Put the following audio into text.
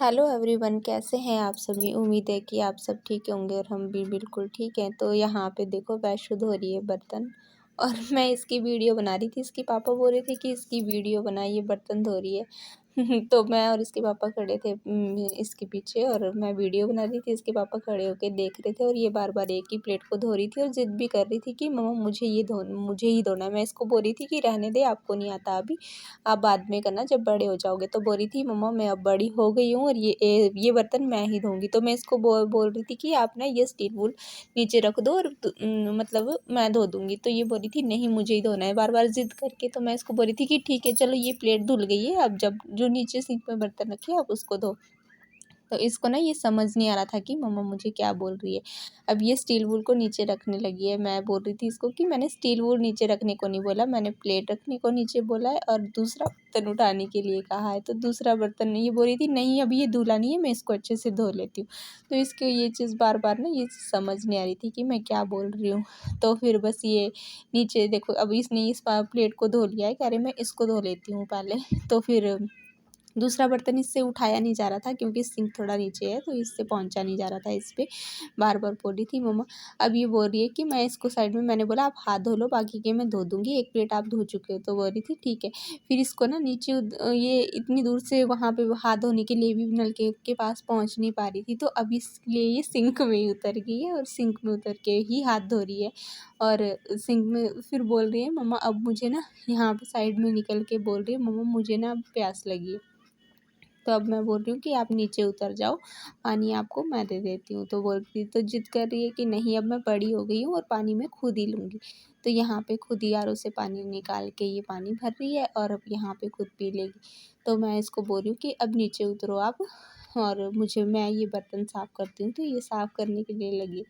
Hello everyone, कैसे हैं आप सभी। उम्मीद है कि आप सब ठीक होंगे और हम भी बिल्कुल ठीक हैं। तो यहाँ पे देखो वैशु धो रही है बर्तन और मैं इसकी वीडियो बना रही थी। इसके पापा बोल रहे थे कि इसकी वीडियो बनाइए, बर्तन धो रही है। तो मैं और इसके पापा खड़े थे इसके पीछे और मैं वीडियो बना रही थी। इसके पापा खड़े होके देख रहे थे और ये बार बार एक ही प्लेट को धो रही थी और ज़िद भी कर रही थी कि मम्मा मुझे ही धोना है। मैं इसको बोल रही थी कि रहने दे, आपको नहीं आता अभी, आप बाद में करना जब बड़े हो जाओगे। तो बोल रही थी मम्मा मैं अब बड़ी हो गई हूँ और ये बर्तन मैं ही धोऊंगी। तो मैं इसको बोल रही थी कि आप ना ये स्टील वूल नीचे रख दो और मतलब मैं धो दूंगी। तो ये बोल रही थी नहीं मुझे ही धोना है, बार बार जिद करके। तो मैं इसको बोल रही थी कि ठीक है चलो, ये प्लेट धुल गई है, अब जब जो नीचे सिंक में बर्तन रखे आप उसको धो। तो इसको ना ये समझ नहीं आ रहा था कि मम्मा मुझे क्या बोल रही है। अब ये स्टील वूल को नीचे रखने लगी है। मैं बोल रही थी इसको कि मैंने स्टील वूल नीचे रखने को नहीं बोला, मैंने प्लेट रखने को नीचे बोला है और दूसरा बर्तन उठाने के लिए कहा है। तो दूसरा बर्तन ये बोल रही थी नहीं अभी ये धुला नहीं है, मैं इसको अच्छे से धो लेती हूँ। तो इसको ये चीज़ बार बार ना ये समझ नहीं आ रही थी कि मैं क्या बोल रही हूँ। तो फिर बस ये नीचे देखो, अब इसने इस प्लेट को धो लिया है, कह रहे मैं इसको धो लेती हूँ पहले। तो फिर दूसरा बर्तन इससे उठाया नहीं जा रहा था क्योंकि सिंक थोड़ा नीचे है, तो इससे पहुंचा नहीं जा रहा था इस पे। बार बार बोल रही थी मम्मा। अब ये बोल रही है कि मैं इसको साइड में, मैंने बोला आप हाथ धो लो, बाकी के मैं धो दूंगी, एक प्लेट आप धो चुके हो। तो बोल रही थी ठीक है। फिर इसको ना नीचे ये इतनी दूर से वहाँ पे हाथ धोने के लिए भी नलके के पास पहुँच नहीं पा रही थी। तो अब इसलिए ये सिंक में ही उतर गई है और सिंक में उतर के ही हाथ धो रही है। और सिंक में फिर बोल रही है मम्मा अब मुझे ना, यहाँ पे साइड में निकल के बोल रही है मम्मा मुझे ना अब प्यास लगी है। तो अब मैं बोल रही हूँ कि आप नीचे उतर जाओ, पानी आपको मैं दे देती हूँ। तो बोल रही, तो जिद कर रही है कि नहीं अब मैं बड़ी हो गई हूँ और पानी मैं खुद ही लूँगी। तो यहाँ पे खुद ही आर ओ से पानी निकाल के ये पानी भर रही है और अब यहाँ पे खुद पी लेगी। तो मैं इसको बोल रही हूँ कि अब नीचे उतरो आप और मैं ये बर्तन साफ़ करती हूँ। तो ये साफ़ करने के लिए लगी।